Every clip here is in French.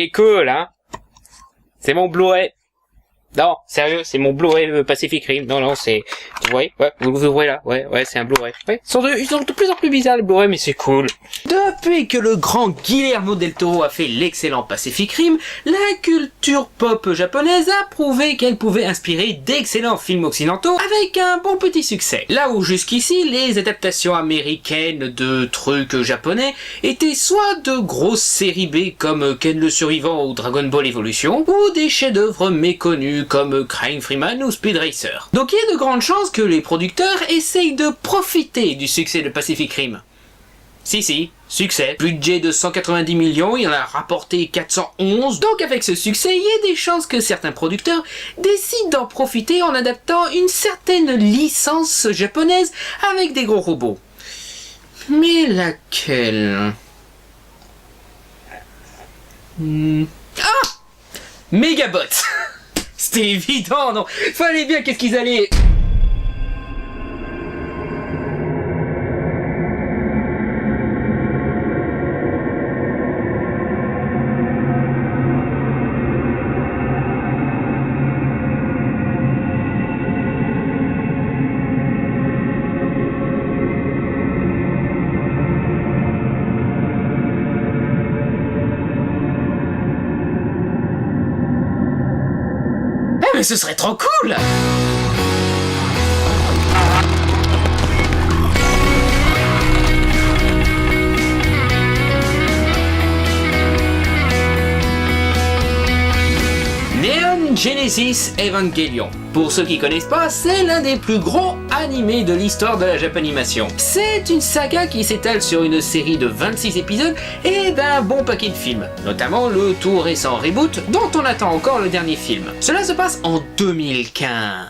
c'est cool, hein. C'est mon Blu-ray. Non, sérieux, c'est mon Blu-ray Pacific Rim. Non, c'est... Vous voyez? Ouais, vous le voyez là? Ouais, c'est un Blu-ray. Ouais, ils sont de plus en plus bizarres, les Blu-ray, mais c'est cool. Depuis que le grand Guillermo del Toro a fait l'excellent Pacific Rim, la culture pop japonaise a prouvé qu'elle pouvait inspirer d'excellents films occidentaux avec un bon petit succès. Là où jusqu'ici, les adaptations américaines de trucs japonais étaient soit de grosses séries B comme Ken le Survivant ou Dragon Ball Evolution, ou des chefs-d'œuvre méconnus comme Crying Freeman ou Speed Racer. Donc il y a de grandes chances que les producteurs essayent de profiter du succès de Pacific Rim. Si, succès. Budget de 190 millions, il en a rapporté 411. Donc avec ce succès, il y a des chances que certains producteurs décident d'en profiter en adaptant une certaine licence japonaise avec des gros robots. Mais laquelle? Ah, Megabots. C'était évident, non? Fallait bien qu'est-ce qu'ils allaient... Mais ce serait trop cool! Neon Genesis Evangelion. Pour ceux qui connaissent pas, c'est l'un des plus gros animés de l'histoire de la Japanimation. C'est une saga qui s'étale sur une série de 26 épisodes et d'un bon paquet de films, notamment le tout récent reboot dont on attend encore le dernier film. Cela se passe en 2015.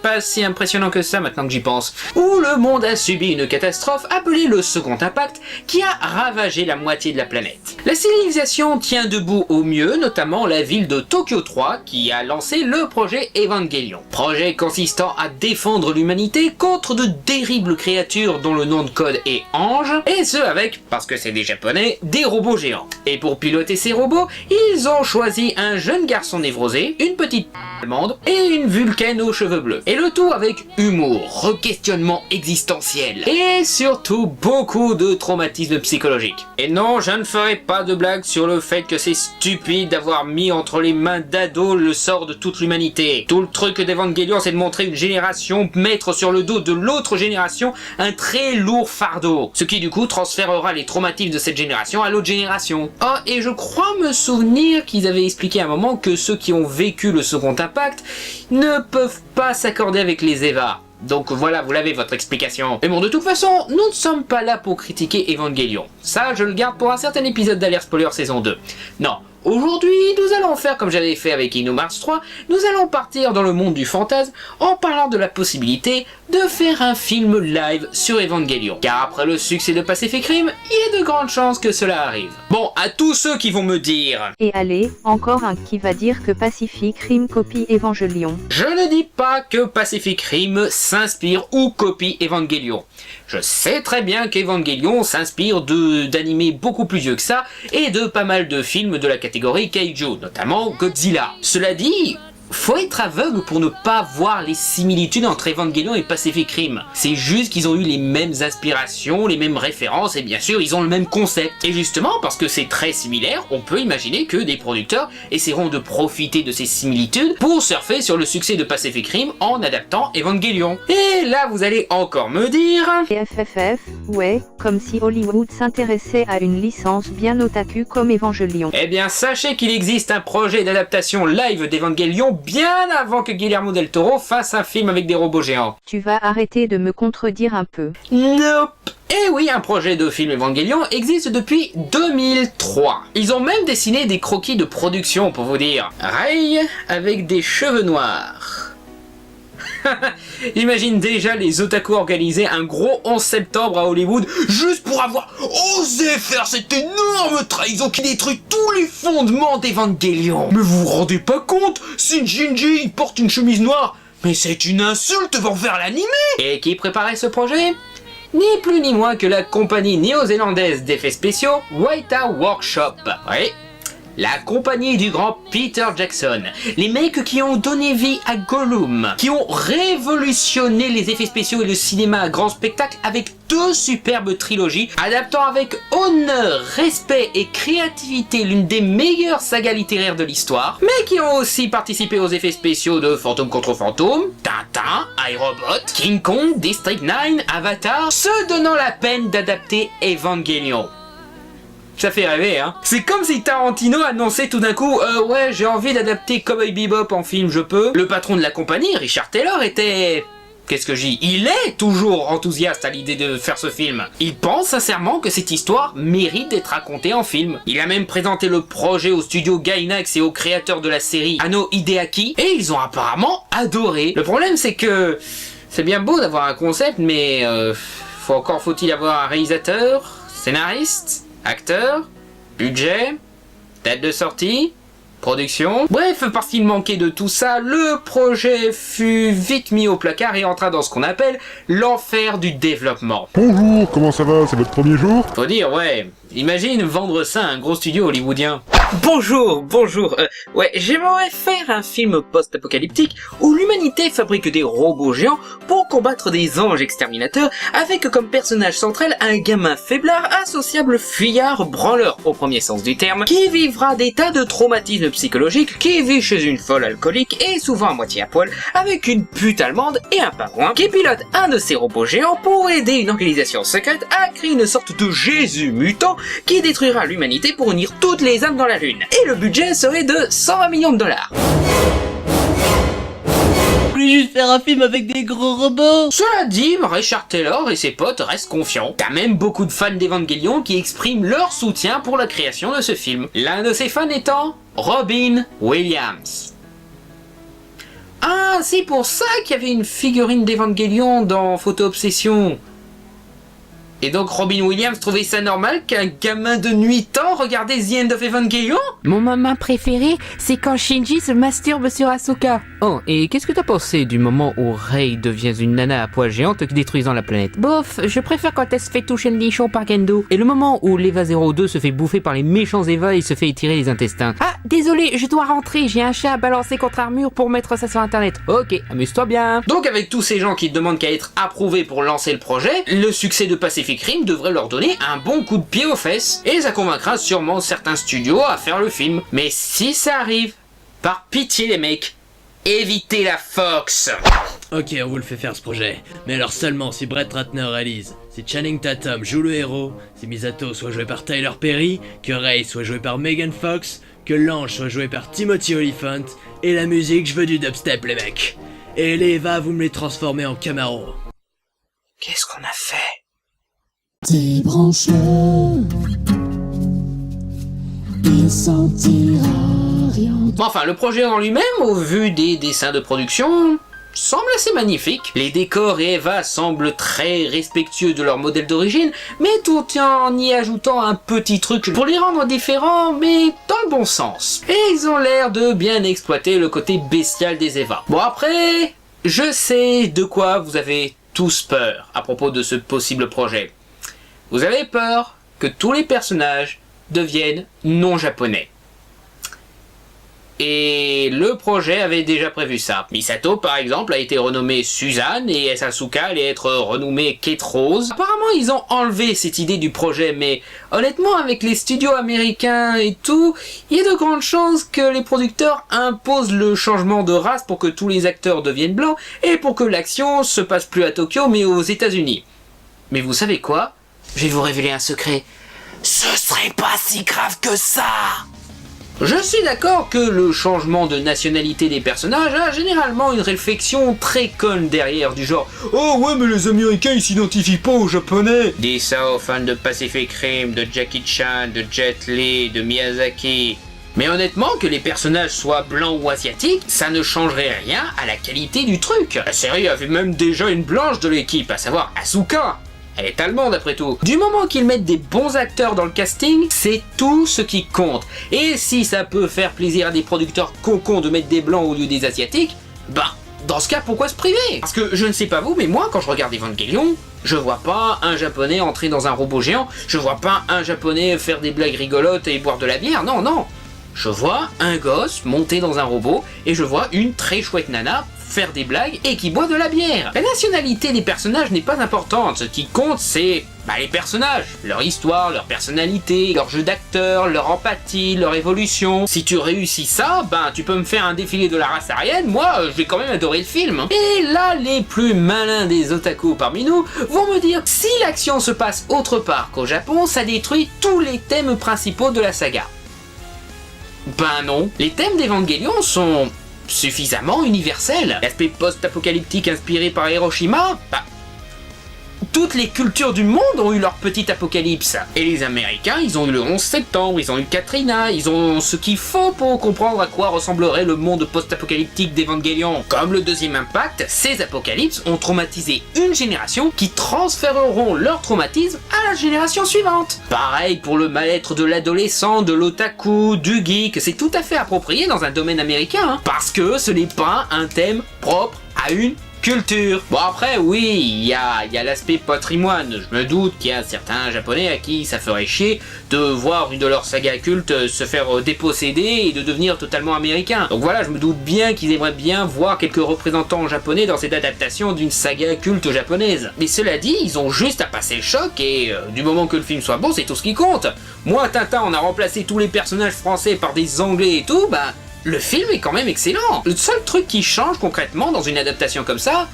Pas si impressionnant que ça maintenant que j'y pense, où le monde a subi une catastrophe appelée le Second Impact qui a ravagé la moitié de la planète. La civilisation tient debout au mieux, notamment la ville de Tokyo 3 qui a lancé le projet Evangelion. Projet consistant à défendre l'humanité contre de terribles créatures dont le nom de code est Ange, et ce avec, parce que c'est des japonais, des robots géants. Et pour piloter ces robots, ils ont choisi un jeune garçon névrosé, une petite allemande et une vulcaine aux cheveux bleus. Et le tout avec humour, re-questionnement existentiel et surtout beaucoup de traumatisme psychologique. Et non, je ne ferai pas de blague sur le fait que c'est stupide d'avoir mis entre les mains d'Ado le sort de toute l'humanité. Tout le truc d'Evangelion, c'est de montrer une génération mettre sur le dos de l'autre génération un très lourd fardeau, ce qui du coup transférera les traumatismes de cette génération à l'autre génération. Ah, et je crois me souvenir qu'ils avaient expliqué à un moment que ceux qui ont vécu le Second Impact ne peuvent pas s'accorder avec les Eva. Donc voilà, vous l'avez votre explication. Mais bon, de toute façon, nous ne sommes pas là pour critiquer Evangelion. Ça, je le garde pour un certain épisode d'Alert Spoiler saison 2. Non. Aujourd'hui, nous allons faire comme j'avais fait avec Kingdom Hearts 3, nous allons partir dans le monde du fantasme en parlant de la possibilité de faire un film live sur Evangelion. Car après le succès de Pacific Rim, il y a de grandes chances que cela arrive. Bon, à tous ceux qui vont me dire... Et allez, encore un qui va dire que Pacific Rim copie Evangelion. Je ne dis pas que Pacific Rim s'inspire ou copie Evangelion. Je sais très bien qu'Evangelion s'inspire d'animés beaucoup plus vieux que ça et de pas mal de films de la catégorie Kaiju, notamment Godzilla. Cela dit, faut être aveugle pour ne pas voir les similitudes entre Evangelion et Pacific Rim. C'est juste qu'ils ont eu les mêmes inspirations, les mêmes références et bien sûr ils ont le même concept. Et justement parce que c'est très similaire, on peut imaginer que des producteurs essaieront de profiter de ces similitudes pour surfer sur le succès de Pacific Rim en adaptant Evangelion. Et là vous allez encore me dire... Et FFF, ouais, comme si Hollywood s'intéressait à une licence bien otaku comme Evangelion. Eh bien sachez qu'il existe un projet d'adaptation live d'Evangelion bien avant que Guillermo del Toro fasse un film avec des robots géants. Tu vas arrêter de me contredire un peu. Nope. Et oui, un projet de film Evangelion existe depuis 2003. Ils ont même dessiné des croquis de production pour vous dire. Rei avec des cheveux noirs. J'imagine déjà les otaku organiser un gros 11 septembre à Hollywood juste pour avoir osé faire cette énorme trahison qui détruit tous les fondements d'Evangelion. Mais vous vous rendez pas compte? Si Shinji il porte une chemise noire, mais c'est une insulte envers l'anime. Et qui préparait ce projet? ni plus ni moins que la compagnie néo-zélandaise d'effets spéciaux Weta Workshop. Oui, la compagnie du grand Peter Jackson. Les mecs qui ont donné vie à Gollum, qui ont révolutionné les effets spéciaux et le cinéma à grand spectacle avec 2 superbes trilogies, adaptant avec honneur, respect et créativité l'une des meilleures sagas littéraires de l'histoire, mais qui ont aussi participé aux effets spéciaux de Fantôme contre Fantôme, Tintin, iRobot, King Kong, District 9, Avatar, se donnant la peine d'adapter Evangelion. Ça fait rêver, hein. C'est comme si Tarantino annonçait tout d'un coup « Ouais, j'ai envie d'adapter Cowboy Bebop en film, je peux ». Le patron de la compagnie, Richard Taylor, était... Qu'est-ce que je dis ? Il est toujours enthousiaste à l'idée de faire ce film. Il pense sincèrement que cette histoire mérite d'être racontée en film. Il a même présenté le projet au studio Gainax et aux créateurs de la série Anno Hideaki, et ils ont apparemment adoré. Le problème, c'est que... c'est bien beau d'avoir un concept, mais... faut-il avoir un réalisateur, scénariste, acteur, budget, date de sortie, production. Bref, parce qu'il manquait de tout ça, le projet fut vite mis au placard et entra dans ce qu'on appelle l'enfer du développement. Bonjour, comment ça va? C'est votre premier jour? Faut dire, ouais, imagine vendre ça à un gros studio hollywoodien. Bonjour. Ouais, j'aimerais faire un film post-apocalyptique où l'humanité fabrique des robots géants pour combattre des anges exterminateurs avec comme personnage central un gamin faiblard, associable, fuyard, branleur au premier sens du terme, qui vivra des tas de traumatismes psychologiques, qui vit chez une folle alcoolique et souvent à moitié à poil, avec une pute allemande et un pingouin, qui pilote un de ces robots géants pour aider une organisation secrète à créer une sorte de Jésus mutant qui détruira l'humanité pour unir toutes les âmes dans la Lune. Et le budget serait de 120 millions de dollars. Je voulais juste faire un film avec des gros robots. Cela dit, Richard Taylor et ses potes restent confiants. T'as même beaucoup de fans d'Evangelion qui expriment leur soutien pour la création de ce film. L'un de ces fans étant Robin Williams. Ah, c'est pour ça qu'il y avait une figurine d'Evangelion dans Photo Obsession. Et donc Robin Williams trouvait ça normal qu'un gamin de 8 ans regardait The End of Evangelion ? Mon moment préféré, c'est quand Shinji se masturbe sur Asuka. Oh, et qu'est-ce que t'as pensé du moment où Rei devient une nana à poil géante détruisant la planète ? Bof, je préfère quand elle se fait toucher le nichon par Gendo. Et le moment où l'Eva 02 se fait bouffer par les méchants Eva et se fait étirer les intestins. Ah, désolé, je dois rentrer, j'ai un chat à balancer contre un mur pour mettre ça sur internet. Ok, amuse-toi bien. Donc avec tous ces gens qui demandent qu'à être approuvés pour lancer le projet, le succès de Pacific Rim devrait leur donner un bon coup de pied aux fesses. Et ça convaincra sûrement certains studios à faire le film. Mais si ça arrive, par pitié les mecs, évitez la Fox. Ok, on vous le fait faire ce projet. Mais alors seulement si Brett Ratner réalise. Si Channing Tatum joue le héros, si Misato soit joué par Tyler Perry, que Rey soit joué par Megan Fox, que l'ange soit joué par Timothy Olyphant, et la musique, je veux du dubstep les mecs. Et les Eva, vous me les transformez en Camaro. Qu'est-ce qu'on a fait ? Débranche-le, il sentira rien. Bon, enfin, le projet en lui-même, au vu des dessins de production, semble assez magnifique. Les décors et Eva semblent très respectueux de leur modèle d'origine, mais tout en y ajoutant un petit truc pour les rendre différents, mais dans le bon sens. Et ils ont l'air de bien exploiter le côté bestial des Eva. Bon, après, je sais de quoi vous avez tous peur à propos de ce possible projet. Vous avez peur que tous les personnages deviennent non japonais. Et le projet avait déjà prévu ça. Misato, par exemple, a été renommée Suzanne et Asuka allait être renommée Kate Rose. Apparemment, ils ont enlevé cette idée du projet, mais honnêtement, avec les studios américains et tout, il y a de grandes chances que les producteurs imposent le changement de race pour que tous les acteurs deviennent blancs et pour que l'action se passe plus à Tokyo, mais aux États-Unis. Mais vous savez quoi ? Je vais vous révéler un secret. Ce serait pas si grave que ça. Je suis d'accord que le changement de nationalité des personnages a généralement une réflexion très conne derrière, du genre « Oh ouais, mais les Américains ils s'identifient pas aux Japonais !» Dis ça aux fans de Pacific Rim, de Jackie Chan, de Jet Li, de Miyazaki. Mais honnêtement, que les personnages soient blancs ou asiatiques, ça ne changerait rien à la qualité du truc. La série avait même déjà une blanche de l'équipe, à savoir Asuka. Elle est allemande après tout. Du moment qu'ils mettent des bons acteurs dans le casting, c'est tout ce qui compte. Et si ça peut faire plaisir à des producteurs cocons de mettre des blancs au lieu des asiatiques, bah, dans ce cas, pourquoi se priver? Parce que je ne sais pas vous, mais moi, quand je regarde Evangelion, je vois pas un japonais entrer dans un robot géant, je vois pas un japonais faire des blagues rigolotes et boire de la bière, non, non. Je vois un gosse monter dans un robot, et je vois une très chouette nana faire des blagues et qui boit de la bière. La nationalité des personnages n'est pas importante, ce qui compte c'est les personnages, leur histoire, leur personnalité, leur jeu d'acteur, leur empathie, leur évolution. Si tu réussis ça, tu peux me faire un défilé de la race aryenne, moi je vais quand même adorer le film. Et là, les plus malins des otaku parmi nous vont me dire si l'action se passe autre part qu'au Japon, ça détruit tous les thèmes principaux de la saga. Ben non, les thèmes d'Evangelion sont suffisamment universels. L'aspect post-apocalyptique inspiré par Hiroshima, toutes les cultures du monde ont eu leur petite apocalypse. Et les Américains, ils ont eu le 11 septembre, ils ont eu Katrina, ils ont ce qu'il faut pour comprendre à quoi ressemblerait le monde post-apocalyptique d'Evangelion. Comme le deuxième impact, ces apocalypses ont traumatisé une génération qui transféreront leur traumatisme à la génération suivante. Pareil pour le mal-être de l'adolescent, de l'otaku, du geek, c'est tout à fait approprié dans un domaine américain, parce que ce n'est pas un thème propre à une culture. Bon après oui, il y a l'aspect patrimoine, je me doute qu'il y a certains japonais à qui ça ferait chier de voir une de leurs sagas cultes se faire déposséder et de devenir totalement américain. Donc voilà, je me doute bien qu'ils aimeraient bien voir quelques représentants japonais dans cette adaptation d'une saga culte japonaise. Mais cela dit, ils ont juste à passer le choc et du moment que le film soit bon, c'est tout ce qui compte. Moi, Tintin, on a remplacé tous les personnages français par des anglais et tout, le film est quand même excellent. Le seul truc qui change concrètement dans une adaptation comme ça,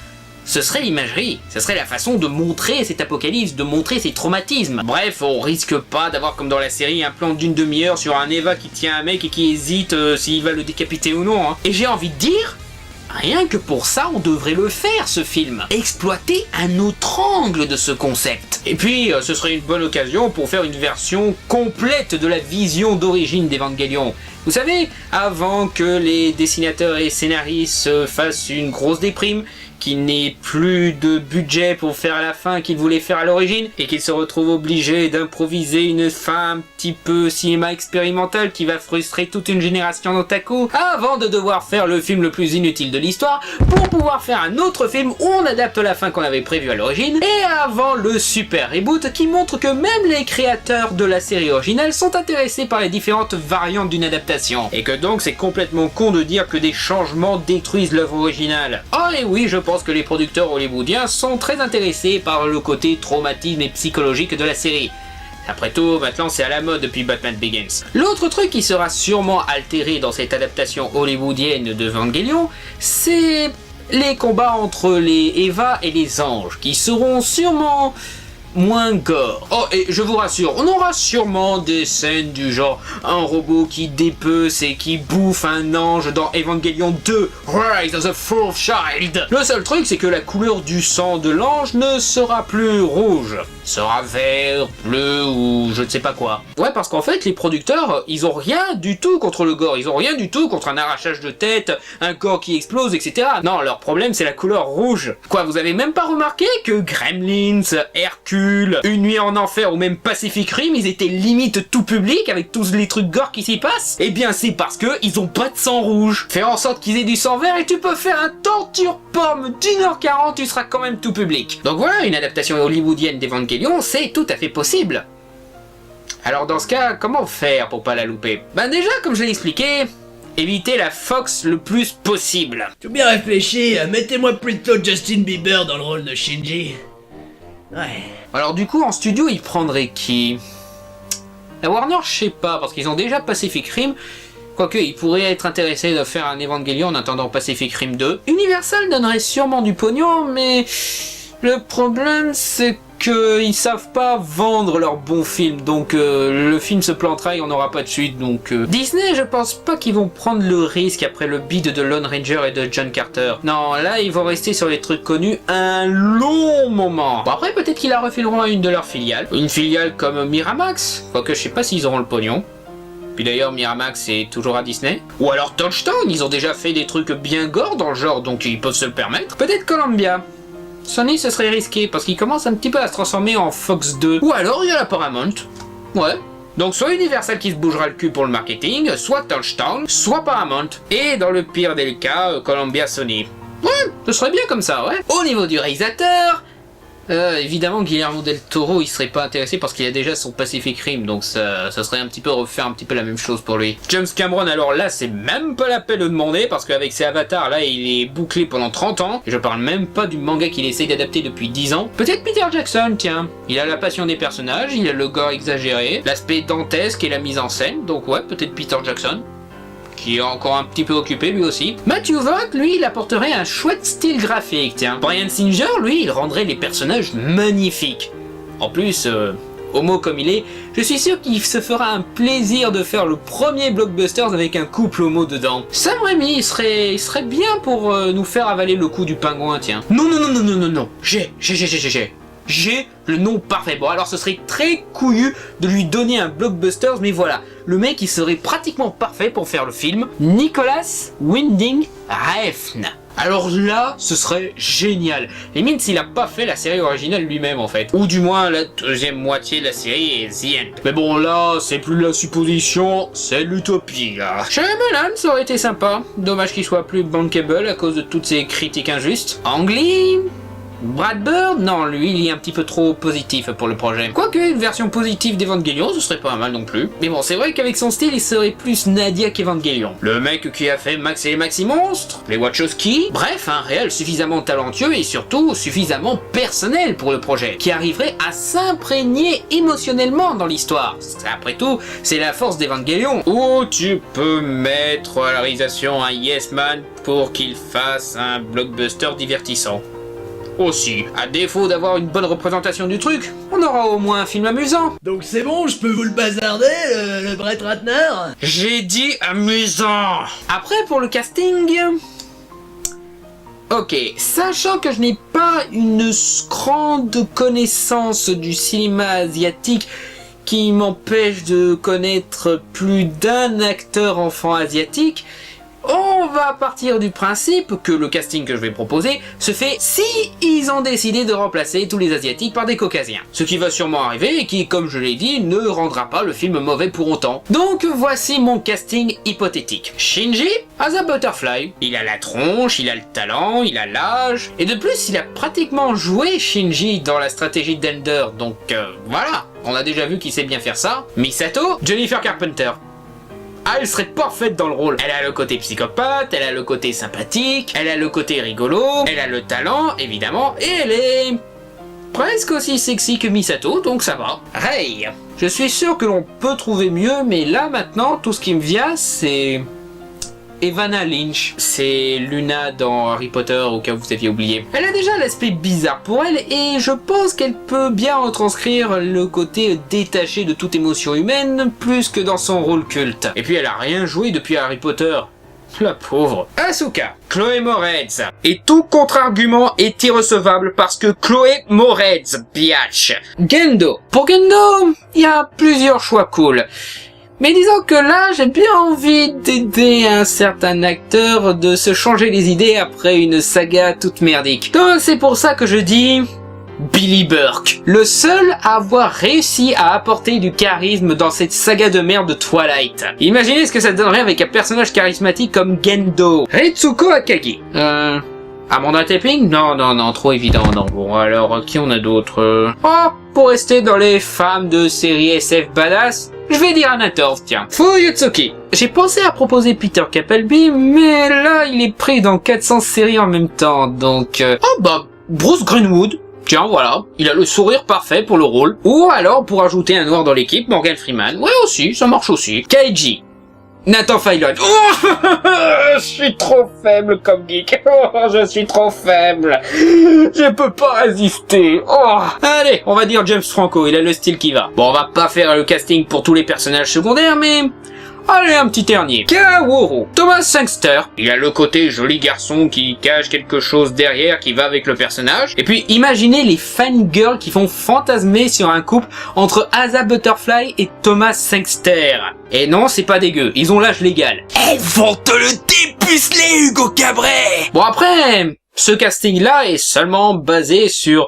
ce serait l'imagerie. Ce serait la façon de montrer cet apocalypse, de montrer ces traumatismes. Bref, on risque pas d'avoir comme dans la série un plan d'une demi-heure sur un Eva qui tient un mec et qui hésite s'il va le décapiter ou non. Et j'ai envie de dire, rien que pour ça, on devrait le faire, ce film. Exploiter un autre angle de ce concept. Et puis, ce serait une bonne occasion pour faire une version complète de la vision d'origine d'Evangelion. Vous savez, avant que les dessinateurs et scénaristes fassent une grosse déprime, qu'il n'ait plus de budget pour faire la fin qu'ils voulaient faire à l'origine, et qu'ils se retrouvent obligés d'improviser une fin un petit peu cinéma expérimental qui va frustrer toute une génération d'otaku, avant de devoir faire le film le plus inutile de l'histoire, pour pouvoir faire un autre film où on adapte la fin qu'on avait prévue à l'origine, et avant le super reboot qui montre que même les créateurs de la série originale sont intéressés par les différentes variantes d'une adaptation, et que donc c'est complètement con de dire que des changements détruisent l'œuvre originale. Oh et oui, je pense que les producteurs hollywoodiens sont très intéressés par le côté traumatisme et psychologique de la série. Après tout, maintenant c'est à la mode depuis Batman Begins. L'autre truc qui sera sûrement altéré dans cette adaptation hollywoodienne de Evangelion, c'est les combats entre les Eva et les anges, qui seront sûrement moins gore. Oh, et je vous rassure, on aura sûrement des scènes du genre un robot qui dépece et qui bouffe un ange dans Evangelion 2 Rise of the Fourth Child. Le seul truc, c'est que la couleur du sang de l'ange ne sera plus rouge. Sera vert, bleu ou je ne sais pas quoi. Ouais, parce qu'en fait, les producteurs, ils ont rien du tout contre le gore. Ils ont rien du tout contre un arrachage de tête, un corps qui explose, etc. Non, leur problème, c'est la couleur rouge. Quoi, vous avez même pas remarqué que Gremlins, Hercule, Une Nuit en Enfer ou même Pacific Rim, ils étaient limite tout public avec tous les trucs gore qui s'y passent? Eh bien, c'est parce que ils ont pas de sang rouge. Faire en sorte qu'ils aient du sang vert et tu peux faire un torture pomme d'1h40, tu seras quand même tout public. Donc voilà, une adaptation hollywoodienne d'Evangelion, c'est tout à fait possible. Alors dans ce cas, comment faire pour pas la louper? Déjà, comme je l'ai expliqué, éviter la Fox le plus possible. Tout bien réfléchi, mettez-moi plutôt Justin Bieber dans le rôle de Shinji. Ouais. Alors du coup, en studio, ils prendraient qui? La Warner, je sais pas, parce qu'ils ont déjà Pacific Rim. Quoique, ils pourraient être intéressés de faire un Evangelion en attendant Pacific Rim 2. Universal donnerait sûrement du pognon, mais le problème, c'est qu'ils savent pas vendre leurs bons films, donc le film se plantera et on n'aura pas de suite, donc... Disney, je pense pas qu'ils vont prendre le risque après le bid de Lone Ranger et de John Carter. Non, là, ils vont rester sur les trucs connus un long moment. Bon, après, peut-être qu'ils la refileront à une de leurs filiales. Une filiale comme Miramax, quoique je sais pas s'ils auront le pognon. Puis d'ailleurs, Miramax, c'est toujours à Disney. Ou alors Touchstone, ils ont déjà fait des trucs bien gore dans le genre, donc ils peuvent se le permettre. Peut-être Columbia. Sony, ce serait risqué, parce qu'il commence un petit peu à se transformer en Fox 2. Ou alors, il y a la Paramount. Ouais. Donc soit Universal qui se bougera le cul pour le marketing, soit Touchstone, soit Paramount. Et dans le pire des cas, Columbia Sony. Ce serait bien comme ça, ouais. Au niveau du réalisateur, évidemment Guillermo del Toro il serait pas intéressé parce qu'il a déjà son Pacific Rim, donc ça serait un petit peu refaire un petit peu la même chose pour lui. James Cameron, alors là c'est même pas la peine de demander parce qu'avec ses avatars là il est bouclé pendant 30 ans, et je parle même pas du manga qu'il essaye d'adapter depuis 10 ans. Peut-être Peter Jackson, tiens, il a la passion des personnages, il a le gore exagéré, l'aspect dantesque et la mise en scène, donc ouais, peut-être Peter Jackson, qui est encore un petit peu occupé lui aussi. Matthew Vaughn, lui, il apporterait un chouette style graphique, tiens. Bryan Singer, lui, il rendrait les personnages magnifiques. En plus, homo comme il est, je suis sûr qu'il se fera un plaisir de faire le premier blockbuster avec un couple homo dedans. Sam Raimi, il serait bien pour nous faire avaler le coup du pingouin, tiens. Non, j'ai le nom parfait. Bon, alors ce serait très couillu de lui donner un blockbuster, mais voilà, le mec il serait pratiquement parfait pour faire le film. Nicolas Winding Refn. Alors là, ce serait génial. Limite s'il a pas fait la série originale lui-même en fait. Ou du moins la deuxième moitié de la série est The End. Mais bon là, c'est plus la supposition, c'est l'utopie là. Shyamalan, ça aurait été sympa. Dommage qu'il soit plus bankable à cause de toutes ces critiques injustes. Ang Lee, Brad Bird, non, lui, il est un petit peu trop positif pour le projet. Quoique, une version positive d'Evangelion, ce serait pas mal non plus. Mais bon, c'est vrai qu'avec son style, il serait plus Nadia qu'Evangelion. Le mec qui a fait Max et les Maxi Monstres, les Wachowski, bref, un réel suffisamment talentueux et surtout suffisamment personnel pour le projet, qui arriverait à s'imprégner émotionnellement dans l'histoire. Après tout, c'est la force d'Evangelion. Ou tu peux mettre à la réalisation un Yes Man pour qu'il fasse un blockbuster divertissant. Aussi, à défaut d'avoir une bonne représentation du truc, on aura au moins un film amusant. Donc c'est bon, je peux vous le bazarder, le Brett Ratner? J'ai dit amusant. Après, pour le casting... Ok, sachant que je n'ai pas une grande connaissance du cinéma asiatique qui m'empêche de connaître plus d'un acteur enfant asiatique, on va partir du principe que le casting que je vais proposer se fait si ils ont décidé de remplacer tous les Asiatiques par des Caucasiens. Ce qui va sûrement arriver et qui, comme je l'ai dit, ne rendra pas le film mauvais pour autant. Donc voici mon casting hypothétique. Shinji, Asa Butterfly. Il a la tronche, il a le talent, il a l'âge. Et de plus, il a pratiquement joué Shinji dans la stratégie d'Ender. Donc voilà, on a déjà vu qu'il sait bien faire ça. Misato, Jennifer Carpenter. Ah, elle serait parfaite dans le rôle. Elle a le côté psychopathe, elle a le côté sympathique, elle a le côté rigolo, elle a le talent, évidemment, et elle est presque aussi sexy que Misato, donc ça va. Rei. Je suis sûr que l'on peut trouver mieux, mais là maintenant, tout ce qui me vient, c'est Evanna Lynch. C'est Luna dans Harry Potter, au cas où vous aviez oublié. Elle a déjà l'aspect bizarre pour elle, et je pense qu'elle peut bien retranscrire le côté détaché de toute émotion humaine, plus que dans son rôle culte. Et puis elle a rien joué depuis Harry Potter. La pauvre. Asuka, Chloé Moretz. Et tout contre-argument est irrecevable parce que Chloé Moretz, biatch. Gendo. Pour Gendo, il y a plusieurs choix cool. Mais disons que là, j'ai bien envie d'aider un certain acteur de se changer les idées après une saga toute merdique. Donc c'est pour ça que je dis... Billy Burke. Le seul à avoir réussi à apporter du charisme dans cette saga de merde de Twilight. Imaginez ce que ça donnerait avec un personnage charismatique comme Gendo. Ritsuko Akagi. Amanda Tapping? Non, trop évident, non. Bon, alors, qui on a d'autres Oh, pour rester dans les femmes de série SF badass, je vais dire Anna Torv, tiens. Fuyutsuki. J'ai pensé à proposer Peter Capalbi, mais là, il est pris dans 400 séries en même temps, donc... Oh bah, Bruce Greenwood. Tiens, voilà, il a le sourire parfait pour le rôle. Ou alors, pour ajouter un noir dans l'équipe, Morgan Freeman. Ouais, aussi, ça marche aussi. Kaiji. Nathan Fillion. Oh, je suis trop faible comme geek. Oh, je suis trop faible. Je peux pas résister. Oh. Allez, on va dire James Franco, il a le style qui va. Bon, on va pas faire le casting pour tous les personnages secondaires, mais... Allez, un petit dernier. Kaworu. Thomas Sangster. Il a le côté joli garçon qui cache quelque chose derrière qui va avec le personnage. Et puis, imaginez les fangirls qui font fantasmer sur un couple entre Asa Butterfly et Thomas Sangster. Et non, c'est pas dégueu. Ils ont l'âge légal. Elles vont te le dépuceler, Hugo Cabret. Bon, après, ce casting-là est seulement basé sur...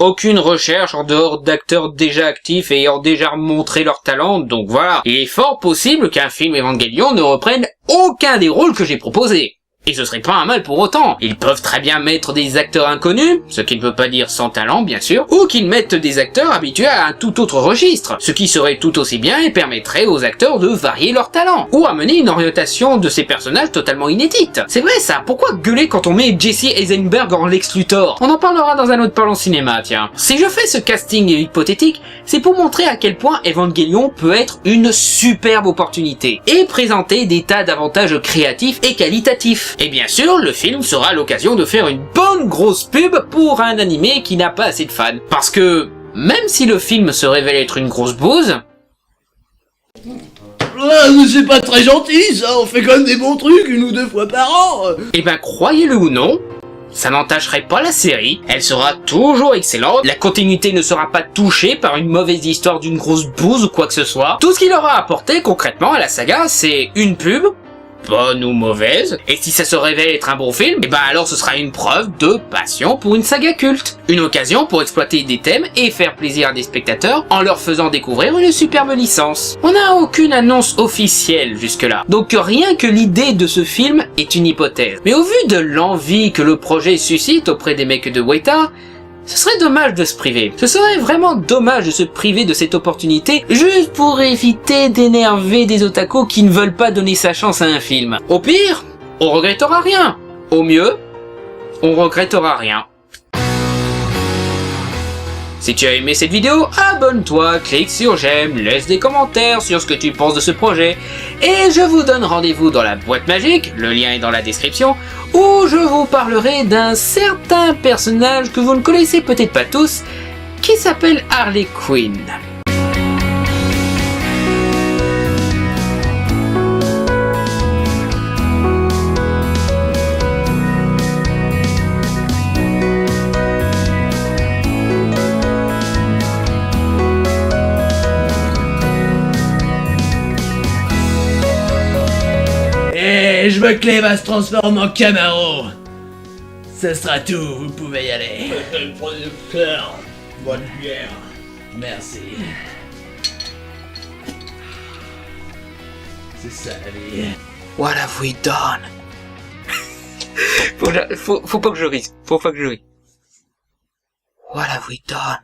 aucune recherche en dehors d'acteurs déjà actifs et ayant déjà montré leur talent, donc voilà. Il est fort possible qu'un film Evangelion ne reprenne aucun des rôles que j'ai proposés. Et ce serait pas un mal pour autant. Ils peuvent très bien mettre des acteurs inconnus, ce qui ne veut pas dire sans talent bien sûr, ou qu'ils mettent des acteurs habitués à un tout autre registre, ce qui serait tout aussi bien et permettrait aux acteurs de varier leur talent, ou amener une orientation de ces personnages totalement inédite. C'est vrai ça, pourquoi gueuler quand on met Jesse Eisenberg en Lex Luthor? On en parlera dans un autre Parlons Cinéma, tiens. Si je fais ce casting hypothétique, c'est pour montrer à quel point Evangelion peut être une superbe opportunité, et présenter des tas d'avantages créatifs et qualitatifs. Et bien sûr, le film sera l'occasion de faire une bonne grosse pub pour un animé qui n'a pas assez de fans. Parce que, même si le film se révèle être une grosse bouse... Ah, mais c'est pas très gentil ça, on fait quand même des bons trucs 1 ou 2 fois par an. Eh ben, croyez-le ou non, ça n'entacherait pas la série, elle sera toujours excellente, la continuité ne sera pas touchée par une mauvaise histoire d'une grosse bouse ou quoi que ce soit. Tout ce qu'il aura apporté concrètement à la saga, c'est une pub, bonne ou mauvaise, et si ça se révèle être un bon film, et ben alors ce sera une preuve de passion pour une saga culte. Une occasion pour exploiter des thèmes et faire plaisir à des spectateurs en leur faisant découvrir une superbe licence. On n'a aucune annonce officielle jusque-là, donc rien que l'idée de ce film est une hypothèse. Mais au vu de l'envie que le projet suscite auprès des mecs de Weta, ce serait dommage de se priver. Ce serait vraiment dommage de se priver de cette opportunité juste pour éviter d'énerver des otaku qui ne veulent pas donner sa chance à un film. Au pire, on regrettera rien. Au mieux, on regrettera rien. Si tu as aimé cette vidéo, abonne-toi, clique sur j'aime, laisse des commentaires sur ce que tu penses de ce projet, et je vous donne rendez-vous dans la boîte magique, le lien est dans la description, où je vous parlerai d'un certain personnage que vous ne connaissez peut-être pas tous, qui s'appelle Harley Quinn. Et je veux que Cleva se transforme en Camaro. Ce sera tout, vous pouvez y aller. Producteur, bonne bière. Merci. C'est ça la vie. What have we done? faut pas que je rise. Faut pas que je rise. What have we done?